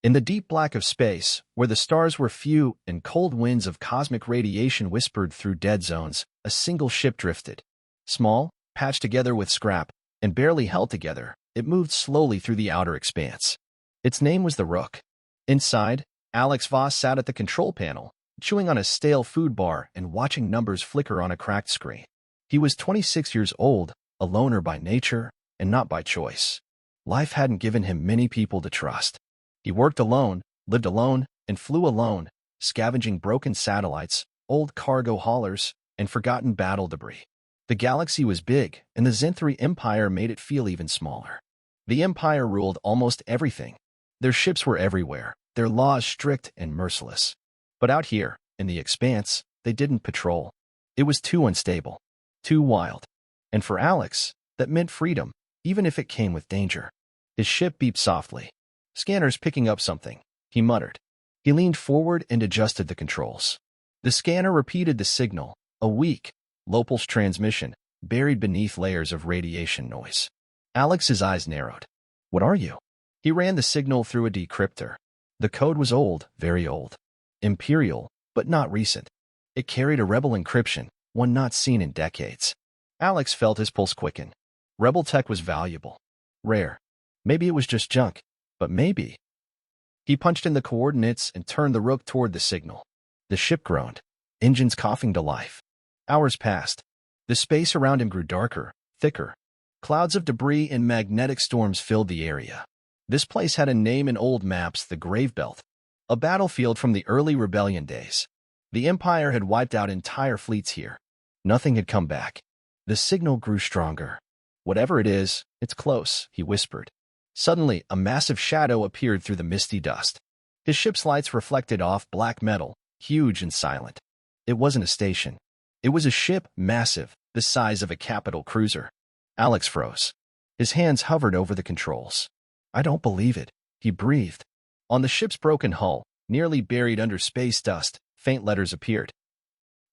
In the deep black of space, where the stars were few and cold winds of cosmic radiation whispered through dead zones, a single ship drifted. Small, patched together with scrap, and barely held together, it moved slowly through the outer expanse. Its name was the Rook. Inside, Alex Voss sat at the control panel, chewing on a stale food bar and watching numbers flicker on a cracked screen. He was 26 years old, a loner by nature, and not by choice. Life hadn't given him many people to trust. He worked alone, lived alone, and flew alone, scavenging broken satellites, old cargo haulers, and forgotten battle debris. The galaxy was big, and the Zenthri Empire made it feel even smaller. The Empire ruled almost everything. Their ships were everywhere, their laws strict and merciless. But out here, in the expanse, they didn't patrol. It was too unstable, too wild. And for Alex, that meant freedom, even if it came with danger. His ship beeped softly. "Scanner's picking up something," he muttered. He leaned forward and adjusted the controls. The scanner repeated the signal, a weak, low-pulse transmission, buried beneath layers of radiation noise. Alex's eyes narrowed. "What are you?" He ran the signal through a decryptor. The code was old, very old. Imperial, but not recent. It carried a rebel encryption, one not seen in decades. Alex felt his pulse quicken. Rebel tech was valuable. Rare. Maybe it was just junk. But maybe. He punched in the coordinates and turned the Rook toward the signal. The ship groaned, engines coughing to life. Hours passed. The space around him grew darker, thicker. Clouds of debris and magnetic storms filled the area. This place had a name in old maps, the Grave Belt, a battlefield from the early rebellion days. The Empire had wiped out entire fleets here. Nothing had come back. The signal grew stronger. "Whatever it is, it's close," he whispered. Suddenly, a massive shadow appeared through the misty dust. His ship's lights reflected off black metal, huge and silent. It wasn't a station. It was a ship, massive, the size of a capital cruiser. Alex froze. His hands hovered over the controls. "I don't believe it," he breathed. On the ship's broken hull, nearly buried under space dust, faint letters appeared.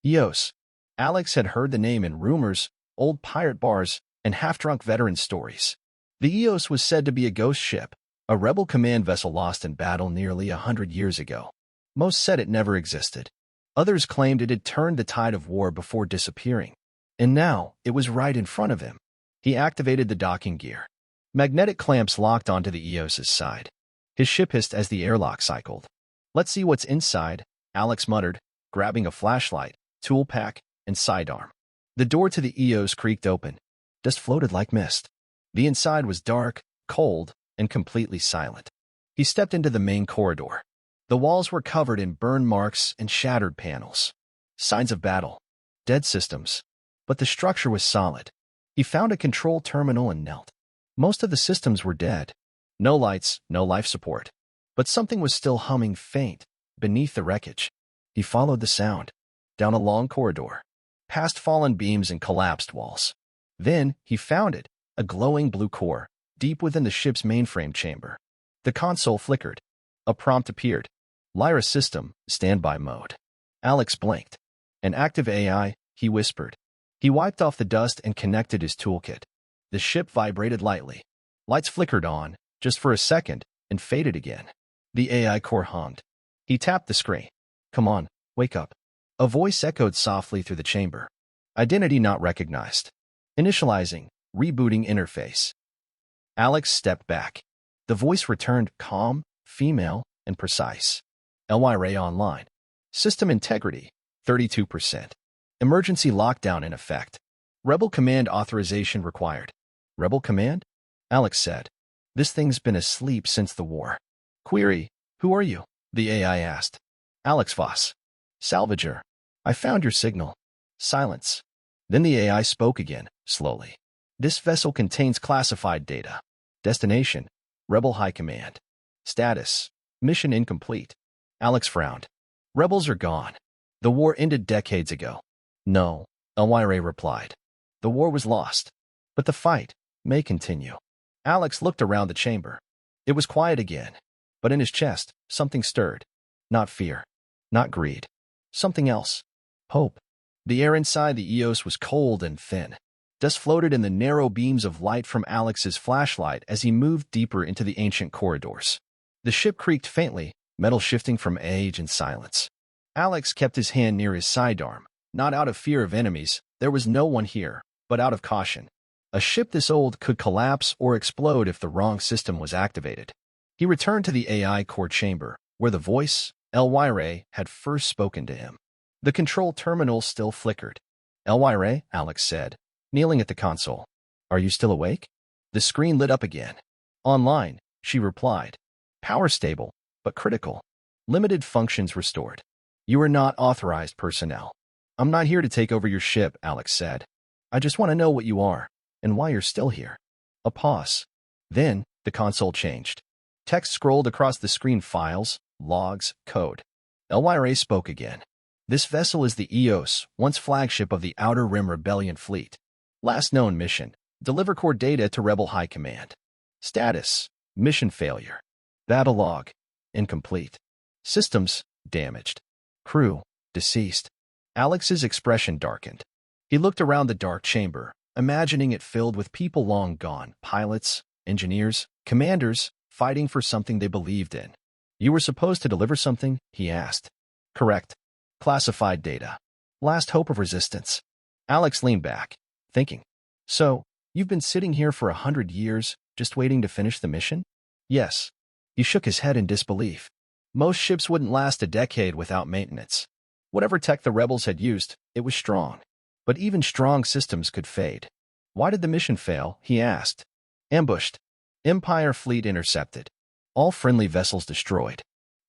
EOS. Alex had heard the name in rumors, old pirate bars, and half-drunk veteran stories. The EOS was said to be a ghost ship, a rebel command vessel lost in battle nearly 100 years ago. Most said it never existed. Others claimed it had turned the tide of war before disappearing. And now, it was right in front of him. He activated the docking gear. Magnetic clamps locked onto the EOS's side. His ship hissed as the airlock cycled. "Let's see what's inside," Alex muttered, grabbing a flashlight, tool pack, and sidearm. The door to the EOS creaked open. Dust floated like mist. The inside was dark, cold, and completely silent. He stepped into the main corridor. The walls were covered in burn marks and shattered panels. Signs of battle. Dead systems. But the structure was solid. He found a control terminal and knelt. Most of the systems were dead. No lights, no life support. But something was still humming faint, beneath the wreckage. He followed the sound. Down a long corridor. Past fallen beams and collapsed walls. Then, he found it. A glowing blue core, deep within the ship's mainframe chamber. The console flickered. A prompt appeared. "Lyra system, standby mode." Alex blinked. "An active AI," he whispered. He wiped off the dust and connected his toolkit. The ship vibrated lightly. Lights flickered on, just for a second, and faded again. The AI core hummed. He tapped the screen. "Come on, wake up." A voice echoed softly through the chamber. Identity not recognized. Initializing. Rebooting interface. Alex stepped back. The voice returned, calm, female, and precise. LY online. System integrity, 32%. Emergency lockdown in effect. Rebel command authorization required. Rebel command? Alex said. "This thing's been asleep since the war." Query, "Who are you?" the AI asked. Alex Voss. "Salvager. I found your signal." Silence. Then the AI spoke again, slowly. "This vessel contains classified data. Destination, Rebel High Command. Status, mission incomplete." Alex frowned. "Rebels are gone. The war ended decades ago." "No," Elwire replied. "The war was lost. But the fight may continue." Alex looked around the chamber. It was quiet again. But in his chest, something stirred. Not fear. Not greed. Something else. Hope. The air inside the EOS was cold and thin. Dust floated in the narrow beams of light from Alex's flashlight as he moved deeper into the ancient corridors. The ship creaked faintly, metal shifting from age and silence. Alex kept his hand near his sidearm, not out of fear of enemies. There was no one here, but out of caution. A ship this old could collapse or explode if the wrong system was activated. He returned to the AI core chamber, where the voice, Elwire, had first spoken to him. The control terminal still flickered. Elwire, Alex said, kneeling at the console. Are you still awake? The screen lit up again. Online, she replied. Power stable, but critical. Limited functions restored. You are not authorized personnel. I'm not here to take over your ship, Alex said. I just want to know what you are, and why you're still here. A pause. Then, the console changed. Text scrolled across the screen: files, logs, code. Elwire spoke again. This vessel is the EOS, once flagship of the Outer Rim Rebellion fleet. Last known mission: deliver core data to Rebel High Command. Status: mission failure. Battle log: incomplete. Systems: damaged. Crew: deceased. Alex's expression darkened. He looked around the dark chamber, imagining it filled with people long gone: pilots, engineers, commanders, fighting for something they believed in. You were supposed to deliver something? He asked. Correct. Classified data. Last hope of resistance. Alex leaned back, thinking. So, you've been sitting here for 100 years, just waiting to finish the mission? Yes. He shook his head in disbelief. Most ships wouldn't last a decade without maintenance. Whatever tech the rebels had used, it was strong. But even strong systems could fade. Why did the mission fail? He asked. Ambushed. Empire fleet intercepted. All friendly vessels destroyed.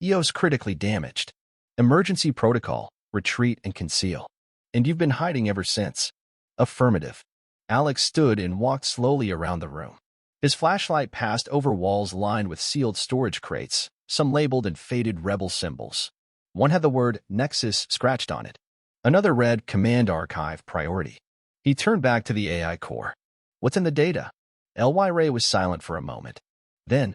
EOS critically damaged. Emergency protocol: retreat and conceal. And you've been hiding ever since. Affirmative. Alex stood and walked slowly around the room. His flashlight passed over walls lined with sealed storage crates, some labeled in faded rebel symbols. One had the word Nexus scratched on it. Another read Command Archive Priority. He turned back to the AI core. What's in the data? Elwire was silent for a moment. Then,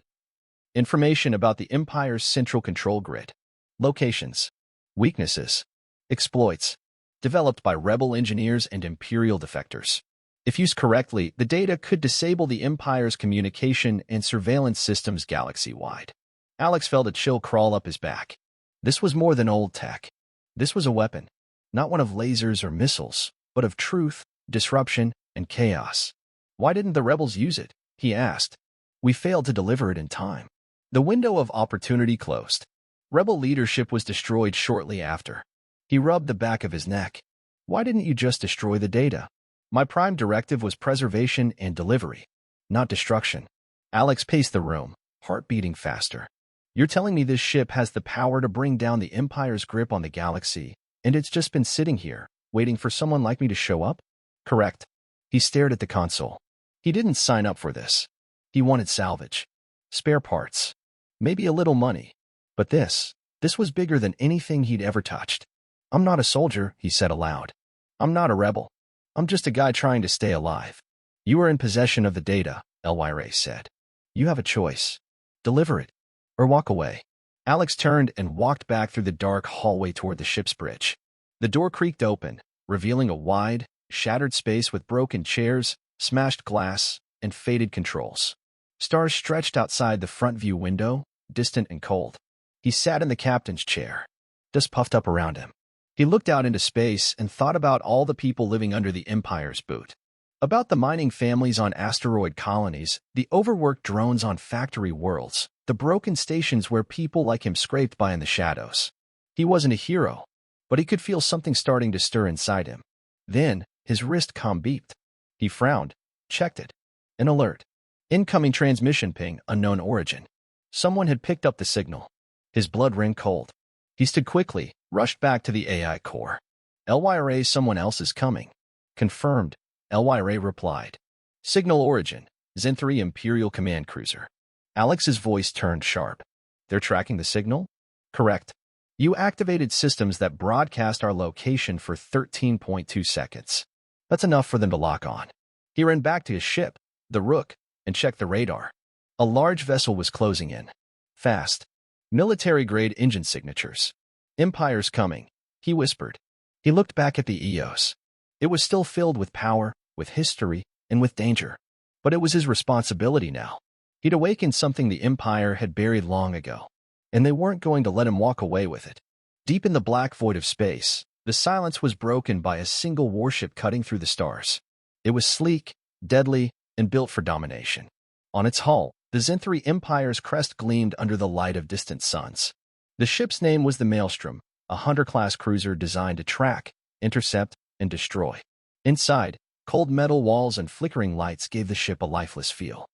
information about the Empire's central control grid. Locations. Weaknesses. Exploits. Developed by rebel engineers and Imperial defectors. If used correctly, the data could disable the Empire's communication and surveillance systems galaxy-wide. Alex felt a chill crawl up his back. This was more than old tech. This was a weapon. Not one of lasers or missiles, but of truth, disruption, and chaos. Why didn't the rebels use it? He asked. We failed to deliver it in time. The window of opportunity closed. Rebel leadership was destroyed shortly after. He rubbed the back of his neck. Why didn't you just destroy the data? My prime directive was preservation and delivery, not destruction. Alex paced the room, heart beating faster. You're telling me this ship has the power to bring down the Empire's grip on the galaxy, and it's just been sitting here, waiting for someone like me to show up? Correct. He stared at the console. He didn't sign up for this. He wanted salvage. Spare parts. Maybe a little money. But this was bigger than anything he'd ever touched. I'm not a soldier, he said aloud. I'm not a rebel. I'm just a guy trying to stay alive. You are in possession of the data, Elwire said. You have a choice. Deliver it, or walk away. Alex turned and walked back through the dark hallway toward the ship's bridge. The door creaked open, revealing a wide, shattered space with broken chairs, smashed glass, and faded controls. Stars stretched outside the front view window, distant and cold. He sat in the captain's chair. Dust puffed up around him. He looked out into space and thought about all the people living under the Empire's boot. About the mining families on asteroid colonies, the overworked drones on factory worlds, the broken stations where people like him scraped by in the shadows. He wasn't a hero, but he could feel something starting to stir inside him. Then, his wrist comm beeped. He frowned, checked it. An alert. Incoming transmission ping, unknown origin. Someone had picked up the signal. His blood ran cold. He stood quickly, rushed back to the AI core. Elwire, someone else is coming. Confirmed, Elwire replied. Signal origin, Zen-3 Imperial Command Cruiser. Alex's voice turned sharp. They're tracking the signal? Correct. You activated systems that broadcast our location for 13.2 seconds. That's enough for them to lock on. He ran back to his ship, the Rook, and checked the radar. A large vessel was closing in. Fast. Military-grade engine signatures. Empire's coming, he whispered. He looked back at the EOS. It was still filled with power, with history, and with danger. But it was his responsibility now. He'd awakened something the Empire had buried long ago, and they weren't going to let him walk away with it. Deep in the black void of space, the silence was broken by a single warship cutting through the stars. It was sleek, deadly, and built for domination. On its hull, the Zenthri Empire's crest gleamed under the light of distant suns. The ship's name was the Maelstrom, a hunter-class cruiser designed to track, intercept, and destroy. Inside, cold metal walls and flickering lights gave the ship a lifeless feel.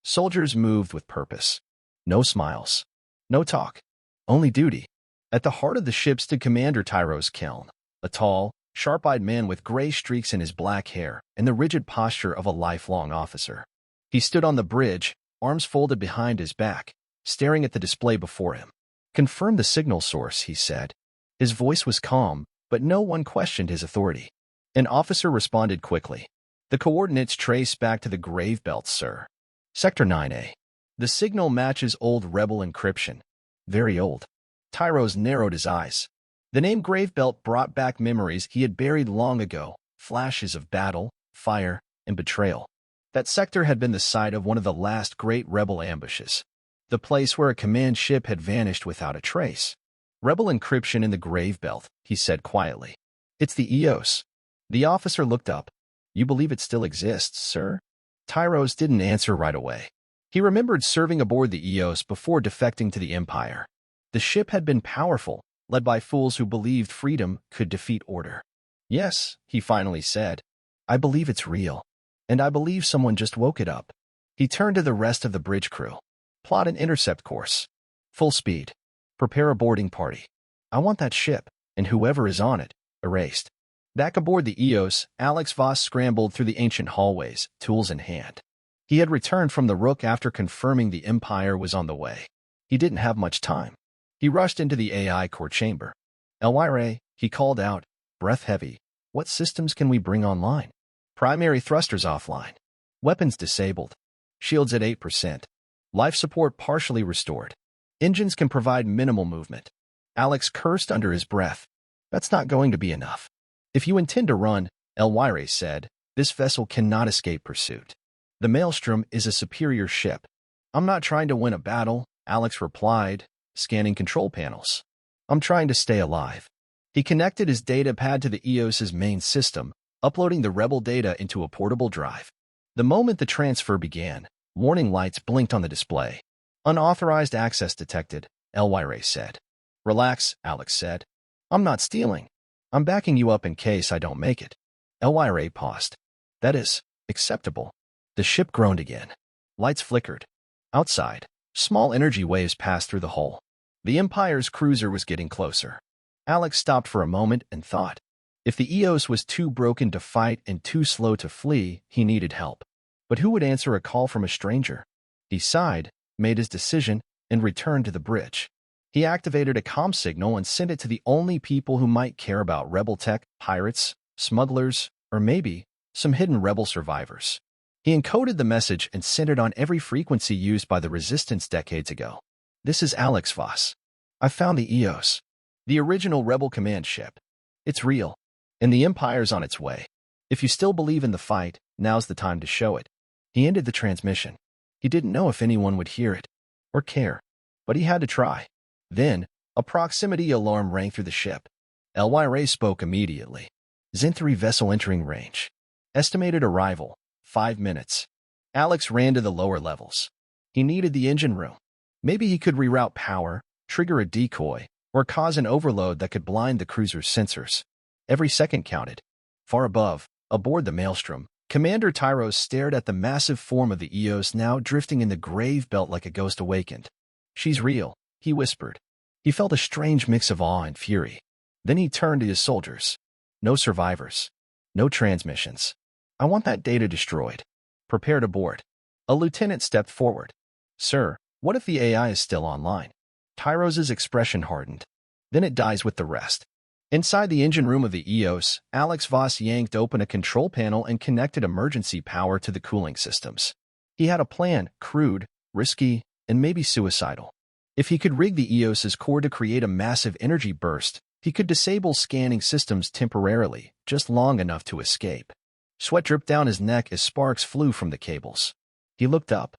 Soldiers moved with purpose. No smiles. No talk. Only duty. At the heart of the ship stood Commander Tyros Keln, a tall, sharp-eyed man with gray streaks in his black hair and the rigid posture of a lifelong officer. He stood on the bridge, arms folded behind his back, staring at the display before him. "Confirm the signal source," he said. His voice was calm, but no one questioned his authority. An officer responded quickly. "The coordinates trace back to the grave belts, sir. Sector 9A. The signal matches old rebel encryption. Very old." Tyros narrowed his eyes. The name Grave Belt brought back memories he had buried long ago, flashes of battle, fire, and betrayal. That sector had been the site of one of the last great rebel ambushes, the place where a command ship had vanished without a trace. "Rebel encryption in the Grave Belt," he said quietly. "It's the EOS." The officer looked up. "You believe it still exists, sir?" Tyros didn't answer right away. He remembered serving aboard the EOS before defecting to the Empire. The ship had been powerful, led by fools who believed freedom could defeat order. "Yes," he finally said. "I believe it's real. And I believe someone just woke it up." He turned to the rest of the bridge crew. "Plot an intercept course. Full speed. Prepare a boarding party. I want that ship, and whoever is on it, erased." Back aboard the EOS, Alex Voss scrambled through the ancient hallways, tools in hand. He had returned from the Rook after confirming the Empire was on the way. He didn't have much time. He rushed into the AI core chamber. "Elwire," he called out, breath heavy. "What systems can we bring online?" "Primary thrusters offline. Weapons disabled. Shields at 8%. Life support partially restored. Engines can provide minimal movement." Alex cursed under his breath. "That's not going to be enough." "If you intend to run," Elwire said, "this vessel cannot escape pursuit. The Maelstrom is a superior ship." "I'm not trying to win a battle," Alex replied, scanning control panels. "I'm trying to stay alive." He connected his data pad to the EOS's main system, uploading the rebel data into a portable drive. The moment the transfer began, warning lights blinked on the display. "Unauthorized access detected," Elwire said. "Relax," Alex said. "I'm not stealing. I'm backing you up in case I don't make it." Elwire paused. "That is acceptable." The ship groaned again. Lights flickered. Outside, small energy waves passed through the hull. The Empire's cruiser was getting closer. Alex stopped for a moment and thought. If the EOS was too broken to fight and too slow to flee, he needed help. But who would answer a call from a stranger? He sighed, made his decision, and returned to the bridge. He activated a comm signal and sent it to the only people who might care about rebel tech: pirates, smugglers, or maybe some hidden rebel survivors. He encoded the message and sent it on every frequency used by the Resistance decades ago. "This is Alex Voss. I found the EOS. The original rebel command ship. It's real. And the Empire's on its way. If you still believe in the fight, now's the time to show it." He ended the transmission. He didn't know if anyone would hear it or care, but he had to try. Then, a proximity alarm rang through the ship. Elwire spoke immediately. "Zenthri vessel entering range. Estimated arrival, 5 minutes." Alex ran to the lower levels. He needed the engine room. Maybe he could reroute power, trigger a decoy, or cause an overload that could blind the cruiser's sensors. Every second counted. Far above, aboard the Maelstrom, Commander Tyros stared at the massive form of the EOS now drifting in the grave belt like a ghost awakened. "She's real," he whispered. He felt a strange mix of awe and fury. Then he turned to his soldiers. "No survivors. No transmissions. I want that data destroyed. Prepare to board." A lieutenant stepped forward. "Sir, what if the AI is still online?" Tyros's expression hardened. "Then it dies with the rest." Inside the engine room of the EOS, Alex Voss yanked open a control panel and connected emergency power to the cooling systems. He had a plan, crude, risky, and maybe suicidal. If he could rig the EOS's core to create a massive energy burst, he could disable scanning systems temporarily, just long enough to escape. Sweat dripped down his neck as sparks flew from the cables. He looked up.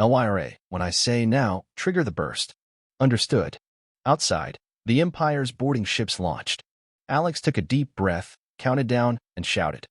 LYRA, when I say now, trigger the burst. Understood. Outside, the Empire's boarding ships launched. Alex took a deep breath, counted down, and shouted.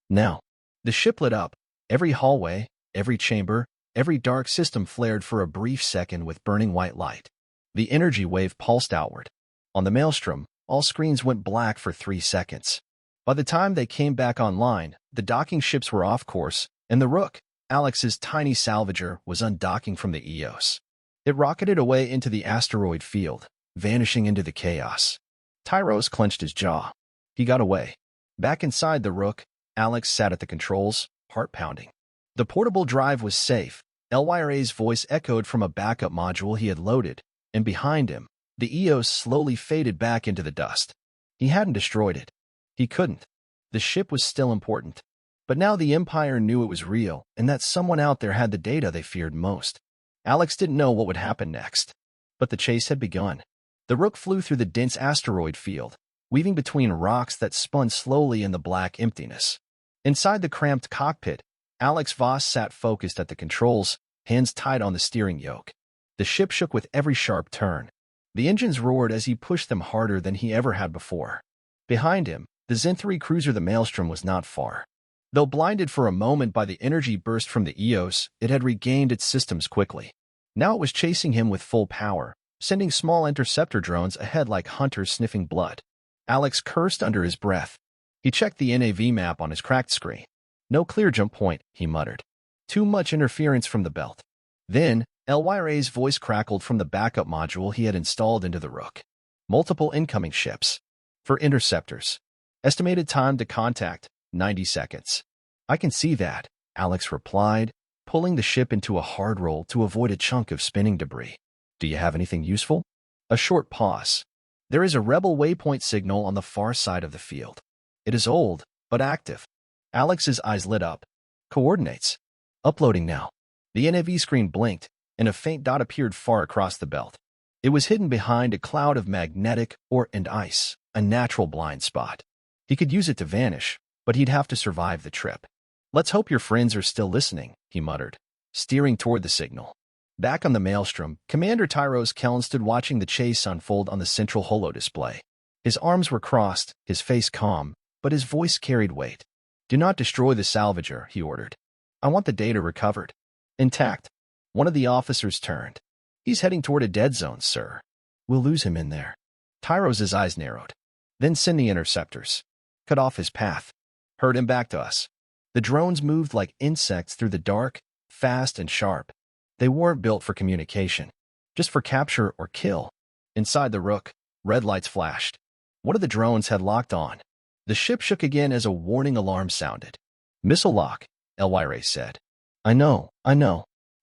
Now. The ship lit up. Every hallway, every chamber, every dark system flared for a brief second with burning white light. The energy wave pulsed outward. On the maelstrom, all screens went black for 3 seconds. By the time they came back online, the docking ships were off course, and the Rook, Alex's tiny salvager, was undocking from the Eos. It rocketed away into the asteroid field, vanishing into the chaos. Tyros clenched his jaw. He got away. Back inside the Rook, Alex sat at the controls, heart pounding. The portable drive was safe. LYRA's voice echoed from a backup module he had loaded, and behind him, the Eos slowly faded back into the dust. He hadn't destroyed it. He couldn't. The ship was still important. But now the Empire knew it was real, and that someone out there had the data they feared most. Alex didn't know what would happen next. But the chase had begun. The Rook flew through the dense asteroid field, weaving between rocks that spun slowly in the black emptiness. Inside the cramped cockpit, Alex Voss sat focused at the controls, hands tight on the steering yoke. The ship shook with every sharp turn. The engines roared as he pushed them harder than he ever had before. Behind him, the Zenthari cruiser the Maelstrom was not far. Though blinded for a moment by the energy burst from the Eos, it had regained its systems quickly. Now it was chasing him with full power, sending small interceptor drones ahead like hunters sniffing blood. Alex cursed under his breath. He checked the NAV map on his cracked screen. No clear jump point, he muttered. Too much interference from the belt. Then, LYRA's voice crackled from the backup module he had installed into the Rook. Multiple incoming ships. For interceptors. Estimated time to contact, 90 seconds. I can see that, Alex replied, pulling the ship into a hard roll to avoid a chunk of spinning debris. Do you have anything useful? A short pause. There is a rebel waypoint signal on the far side of the field. It is old, but active. Alex's eyes lit up. Coordinates. Uploading now. The NAV screen blinked, and a faint dot appeared far across the belt. It was hidden behind a cloud of magnetic ore and ice, a natural blind spot. He could use it to vanish, but he'd have to survive the trip. Let's hope your friends are still listening, he muttered, steering toward the signal. Back on the Maelstrom, Commander Tyros Keln stood watching the chase unfold on the central holodisplay. His arms were crossed, his face calm, but his voice carried weight. Do not destroy the salvager, he ordered. I want the data recovered. Intact. One of the officers turned. He's heading toward a dead zone, sir. We'll lose him in there. Tyros' eyes narrowed. Then send the interceptors. Cut off his path. Herd him back to us. The drones moved like insects through the dark, fast and sharp. They weren't built for communication, just for capture or kill. Inside the Rook, red lights flashed. One of the drones had locked on. The ship shook again as a warning alarm sounded. Missile lock, LYRA said. I know.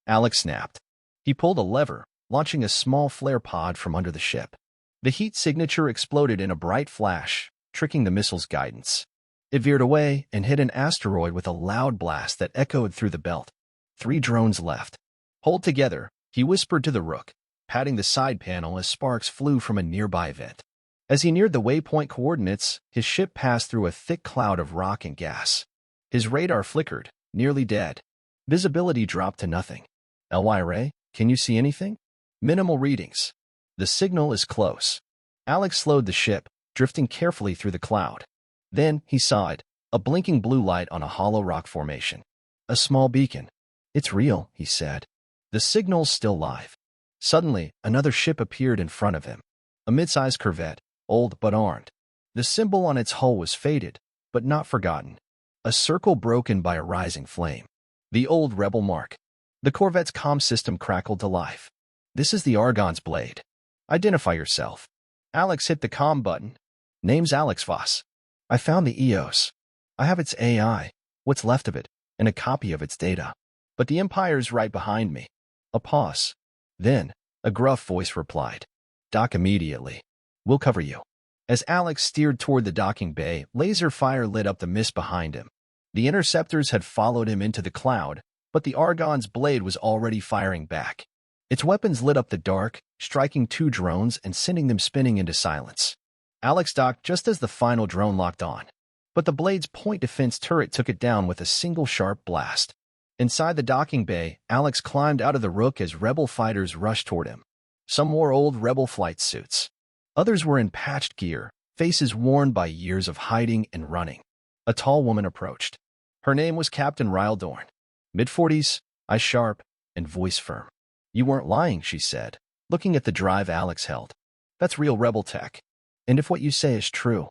Alex snapped. He pulled a lever, launching a small flare pod from under the ship. The heat signature exploded in a bright flash, tricking the missile's guidance. It veered away and hit an asteroid with a loud blast that echoed through the belt. 3 drones left. Hold together, he whispered to the Rook, patting the side panel as sparks flew from a nearby vent. As he neared the waypoint coordinates, his ship passed through a thick cloud of rock and gas. His radar flickered, nearly dead. Visibility dropped to nothing. LYRA, can you see anything? Minimal readings. The signal is close. Alex slowed the ship, drifting carefully through the cloud. Then he saw it, a blinking blue light on a hollow rock formation. A small beacon. It's real, he said. The signal's still live. Suddenly, another ship appeared in front of him. A mid-sized corvette, old but armed. The symbol on its hull was faded, but not forgotten. A circle broken by a rising flame. The old rebel mark. The corvette's comm system crackled to life. This is the Argon's blade. Identify yourself. Alex hit the comm button. Name's Alex Voss. I found the Eos. I have its AI, what's left of it, and a copy of its data. But the Empire's right behind me. A pause. Then, a gruff voice replied. Dock immediately. We'll cover you. As Alex steered toward the docking bay, laser fire lit up the mist behind him. The interceptors had followed him into the cloud, but the Argon's blade was already firing back. Its weapons lit up the dark, striking 2 drones and sending them spinning into silence. Alex docked just as the final drone locked on, but the blade's point defense turret took it down with a single sharp blast. Inside the docking bay, Alex climbed out of the Rook as rebel fighters rushed toward him. Some wore old rebel flight suits. Others were in patched gear, faces worn by years of hiding and running. A tall woman approached. Her name was Captain Ryle Dorn. Mid-40s, eyes sharp, and voice firm. "You weren't lying," she said, looking at the drive Alex held. "That's real rebel tech. And if what you say is true—"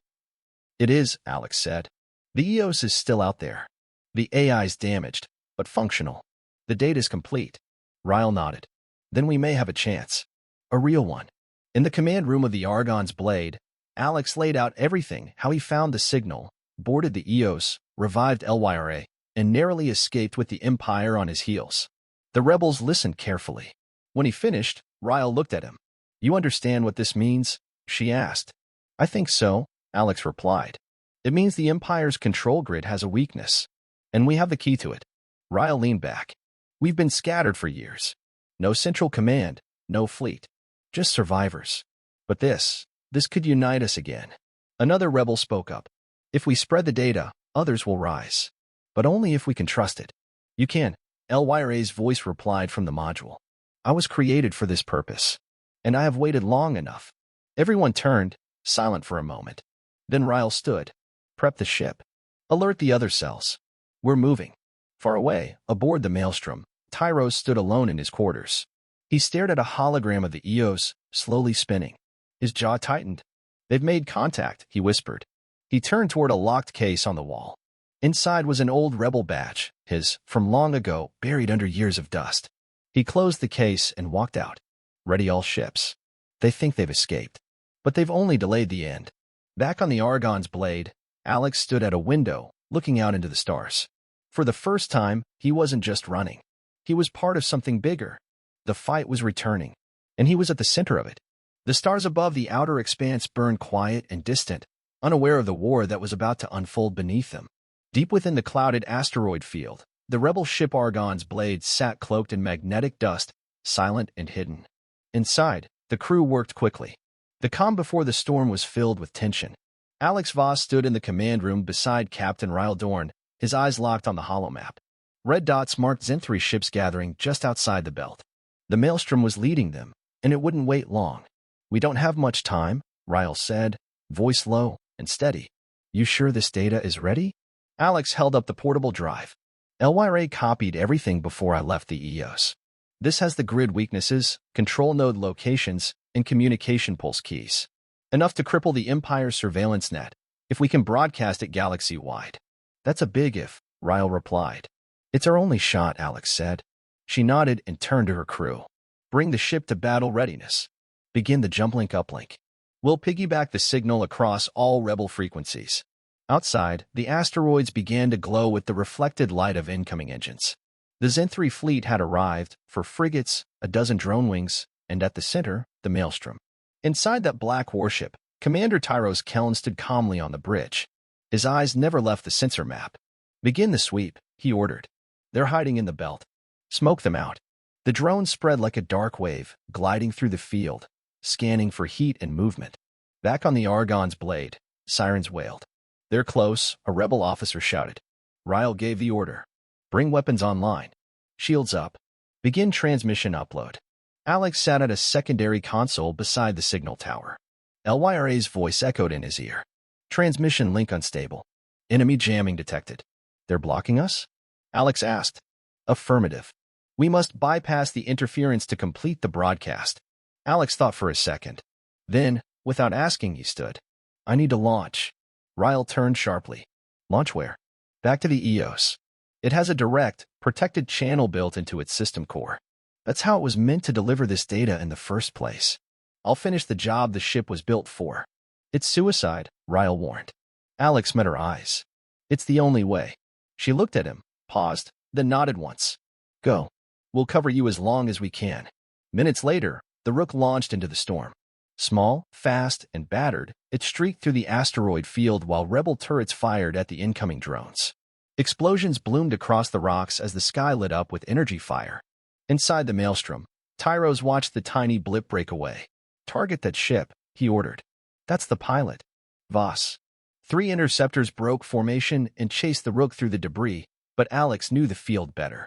"It is," Alex said. "The EOS is still out there. The AI's damaged, but functional. The data's complete." Ryle nodded. "Then we may have a chance. A real one." In the command room of the Argon's Blade, Alex laid out everything: how he found the signal, boarded the EOS, revived LYRA, and narrowly escaped with the Empire on his heels. The rebels listened carefully. When he finished, Ryle looked at him. "You understand what this means?" she asked. "I think so," Alex replied. "It means the Empire's control grid has a weakness, and we have the key to it." Ryle leaned back. "We've been scattered for years. No central command, no fleet. Just survivors. But this could unite us again." Another rebel spoke up. "If we spread the data, others will rise. But only if we can trust it." "You can," LYRA's voice replied from the module. "I was created for this purpose, and I have waited long enough." Everyone turned, silent for a moment. Then Ryle stood. "Prep the ship. Alert the other cells. We're moving." Far away, aboard the Maelstrom, Tyros stood alone in his quarters. He stared at a hologram of the EOS, slowly spinning. His jaw tightened. "They've made contact," he whispered. He turned toward a locked case on the wall. Inside was an old rebel badge, his, from long ago, buried under years of dust. He closed the case and walked out. "Ready all ships. They think they've escaped. But they've only delayed the end." Back on the Argon's Blade, Alex stood at a window, looking out into the stars. For the first time, he wasn't just running. He was part of something bigger. The fight was returning, and he was at the center of it. The stars above the outer expanse burned quiet and distant, unaware of the war that was about to unfold beneath them. Deep within the clouded asteroid field, the rebel ship Argon's Blade sat cloaked in magnetic dust, silent and hidden. Inside, the crew worked quickly. The calm before the storm was filled with tension. Alex Voss stood in the command room beside Captain Ryle Dorn, his eyes locked on the holomap. Red dots marked Zenthri ships gathering just outside the belt. The Maelstrom was leading them, and it wouldn't wait long. "We don't have much time," Ryle said, voice low and steady. "You sure this data is ready?" Alex held up the portable drive. "LYRA copied everything before I left the EOS. This has the grid weaknesses, control node locations, and communication pulse keys. Enough to cripple the Empire's surveillance net, if we can broadcast it galaxy-wide." "That's a big if," Ryle replied. "It's our only shot," Alex said. She nodded and turned to her crew. "Bring the ship to battle readiness. Begin the jump-link-uplink. We'll piggyback the signal across all rebel frequencies." Outside, the asteroids began to glow with the reflected light of incoming engines. The Zenthri fleet had arrived, for frigates, a dozen drone wings, and at the center, the Maelstrom. Inside that black warship, Commander Tyros Keln stood calmly on the bridge. His eyes never left the sensor map. "Begin the sweep," he ordered. "They're hiding in the belt. Smoke them out." The drone spread like a dark wave, gliding through the field, scanning for heat and movement. Back on the Argon's Blade, sirens wailed. "They're close," a rebel officer shouted. Ryle gave the order. "Bring weapons online. Shields up. Begin transmission upload." Alex sat at a secondary console beside the signal tower. LYRA's voice echoed in his ear. "Transmission link unstable. Enemy jamming detected." "They're blocking us?" Alex asked. "Affirmative. We must bypass the interference to complete the broadcast." Alex thought for a second. Then, without asking, he stood. "I need to launch." Ryle turned sharply. "Launch where?" "Back to the EOS. It has a direct, protected channel built into its system core. That's how it was meant to deliver this data in the first place. I'll finish the job the ship was built for." "It's suicide," Ryle warned. Alex met her eyes. "It's the only way." She looked at him, paused, then nodded once. "Go. We'll cover you as long as we can." Minutes later, the Rook launched into the storm. Small, fast, and battered, it streaked through the asteroid field while rebel turrets fired at the incoming drones. Explosions bloomed across the rocks as the sky lit up with energy fire. Inside the Maelstrom, Tyros watched the tiny blip break away. "Target that ship," he ordered. "That's the pilot." Voss. 3 interceptors broke formation and chased the Rook through the debris, but Alex knew the field better.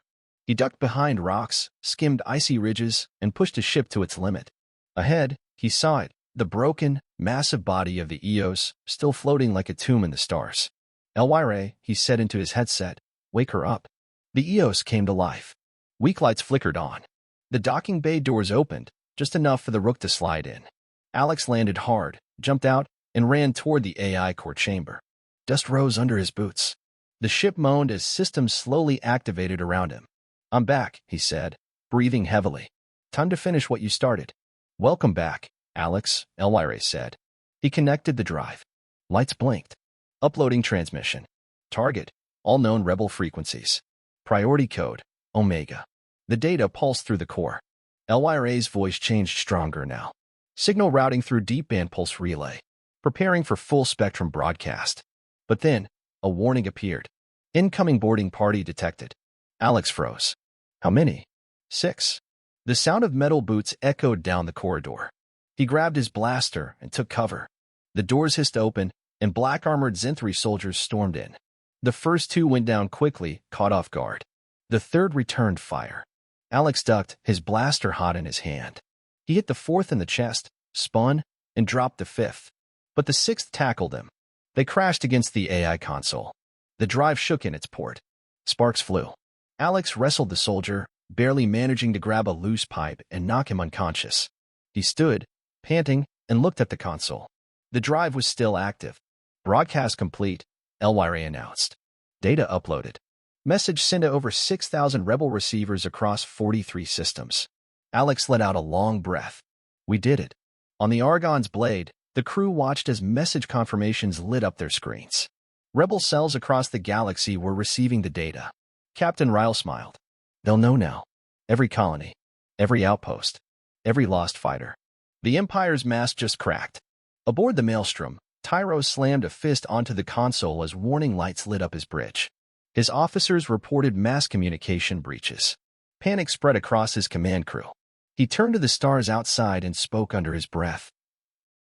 He ducked behind rocks, skimmed icy ridges, and pushed his ship to its limit. Ahead, he saw it, the broken, massive body of the Eos, still floating like a tomb in the stars. Elwire, he said into his headset, wake her up. The Eos came to life. Weak lights flickered on. The docking bay doors opened, just enough for the Rook to slide in. Alex landed hard, jumped out, and ran toward the AI core chamber. Dust rose under his boots. The ship moaned as systems slowly activated around him. I'm back, he said, breathing heavily. Time to finish what you started. Welcome back, Alex, Elwire said. He connected the drive. Lights blinked. Uploading transmission. Target, all known rebel frequencies. Priority code, Omega. The data pulsed through the core. Elwire's voice changed stronger now. Signal routing through deep band pulse relay. Preparing for full spectrum broadcast. But then, a warning appeared. Incoming boarding party detected. Alex froze. How many? 6. The sound of metal boots echoed down the corridor. He grabbed his blaster and took cover. The doors hissed open, and black-armored Zenthri soldiers stormed in. The first 2 went down quickly, caught off guard. The third returned fire. Alex ducked, his blaster hot in his hand. He hit the 4th in the chest, spun, and dropped the 5th. But the 6th tackled him. They crashed against the AI console. The drive shook in its port. Sparks flew. Alex wrestled the soldier, barely managing to grab a loose pipe and knock him unconscious. He stood, panting, and looked at the console. The drive was still active. Broadcast complete, Elwire announced. Data uploaded. Message sent to over 6,000 rebel receivers across 43 systems. Alex let out a long breath. We did it. On the Argon's blade, the crew watched as message confirmations lit up their screens. Rebel cells across the galaxy were receiving the data. Captain Ryle smiled. They'll know now. Every colony, every outpost, every lost fighter. The Empire's mask just cracked. Aboard the Maelstrom, Tyro slammed a fist onto the console as warning lights lit up his bridge. His officers reported mass communication breaches. Panic spread across his command crew. He turned to the stars outside and spoke under his breath.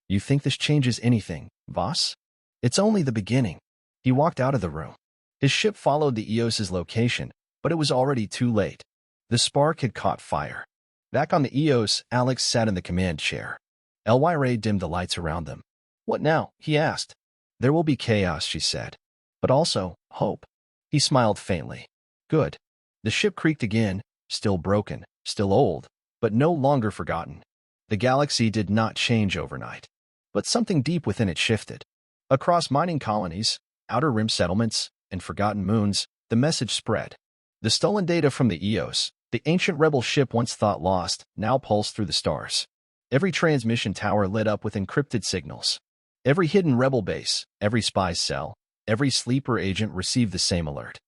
You think this changes anything, Voss? It's only the beginning. He walked out of the room. His ship followed the Eos's location, but it was already too late. The spark had caught fire. Back on the Eos, Alex sat in the command chair. Elwire dimmed the lights around them. What now? He asked. There will be chaos, she said. But also, hope. He smiled faintly. Good. The ship creaked again, still broken, still old, but no longer forgotten. The galaxy did not change overnight. But something deep within it shifted. Across mining colonies, outer rim settlements, and forgotten moons, the message spread. The stolen data from the Eos, the ancient rebel ship once thought lost, now pulsed through the stars. Every transmission tower lit up with encrypted signals. Every hidden rebel base, every spy's cell, every sleeper agent received the same alert.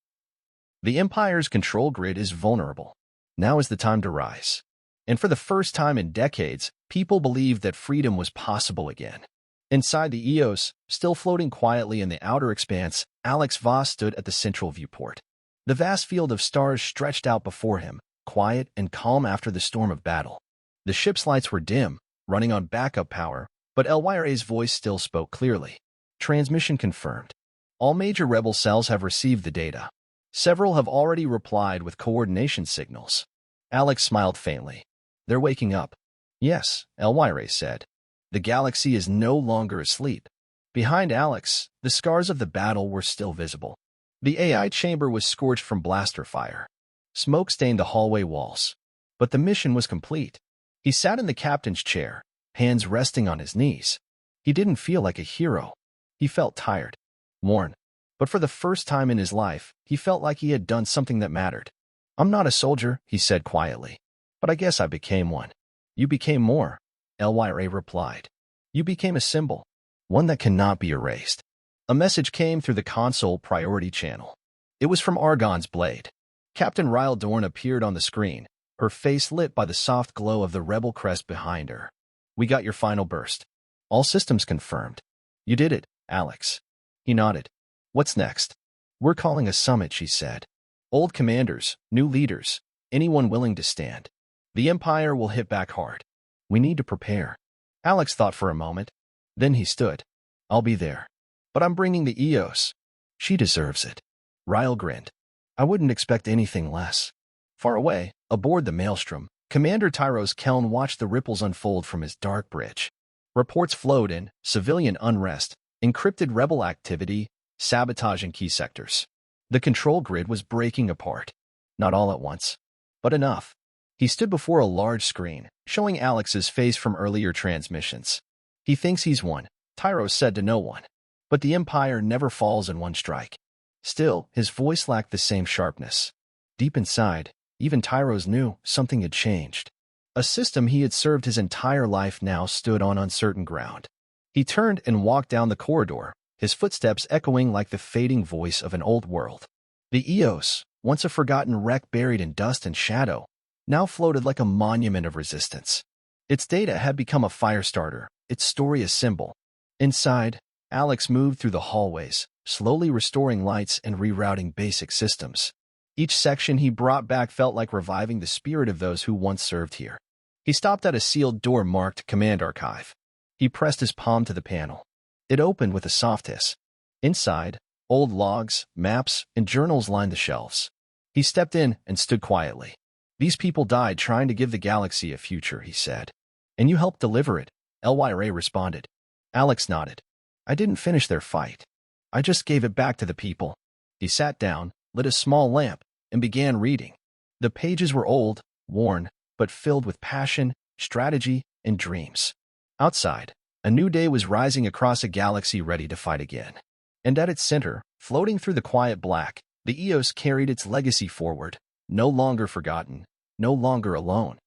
The Empire's control grid is vulnerable. Now is the time to rise. And for the first time in decades, people believed that freedom was possible again. Inside the Eos, still floating quietly in the outer expanse, Alex Voss stood at the central viewport. The vast field of stars stretched out before him, quiet and calm after the storm of battle. The ship's lights were dim, running on backup power, but Elwire's voice still spoke clearly. Transmission confirmed. All major rebel cells have received the data. Several have already replied with coordination signals. Alex smiled faintly. They're waking up. Yes, Elwire said. The galaxy is no longer asleep. Behind Alex, the scars of the battle were still visible. The AI chamber was scorched from blaster fire. Smoke stained the hallway walls. But the mission was complete. He sat in the captain's chair, hands resting on his knees. He didn't feel like a hero. He felt tired, worn. But for the first time in his life, he felt like he had done something that mattered. I'm not a soldier, he said quietly. But I guess I became one. You became more, Elwire replied. You became a symbol, one that cannot be erased. A message came through the console priority channel. It was from Argon's blade. Captain Ryle Dorn appeared on the screen, her face lit by the soft glow of the rebel crest behind her. We got your final burst. All systems confirmed. You did it, Alex. He nodded. What's next? We're calling a summit, she said. Old commanders, new leaders, anyone willing to stand. The Empire will hit back hard. We need to prepare. Alex thought for a moment. Then he stood. I'll be there. But I'm bringing the Eos. She deserves it. Ryle grinned. I wouldn't expect anything less. Far away, aboard the Maelstrom, Commander Tyros Keln watched the ripples unfold from his dark bridge. Reports flowed in, civilian unrest, encrypted rebel activity, sabotage in key sectors. The control grid was breaking apart. Not all at once, but enough. He stood before a large screen, showing Alex's face from earlier transmissions. He thinks he's won, Tyros said to no one. But the Empire never falls in one strike. Still, his voice lacked the same sharpness. Deep inside, even Tyros knew something had changed. A system he had served his entire life now stood on uncertain ground. He turned and walked down the corridor, his footsteps echoing like the fading voice of an old world. The EOS, once a forgotten wreck buried in dust and shadow, now floated like a monument of resistance. Its data had become a fire starter, its story a symbol. Inside, Alex moved through the hallways, slowly restoring lights and rerouting basic systems. Each section he brought back felt like reviving the spirit of those who once served here. He stopped at a sealed door marked Command Archive. He pressed his palm to the panel. It opened with a soft hiss. Inside, old logs, maps, and journals lined the shelves. He stepped in and stood quietly. "These people died trying to give the galaxy a future," he said. "And you helped deliver it," Lyra responded. Alex nodded. "I didn't finish their fight. I just gave it back to the people." He sat down, lit a small lamp, and began reading. The pages were old, worn, but filled with passion, strategy, and dreams. Outside, a new day was rising across a galaxy ready to fight again. And at its center, floating through the quiet black, the EOS carried its legacy forward, no longer forgotten, no longer alone.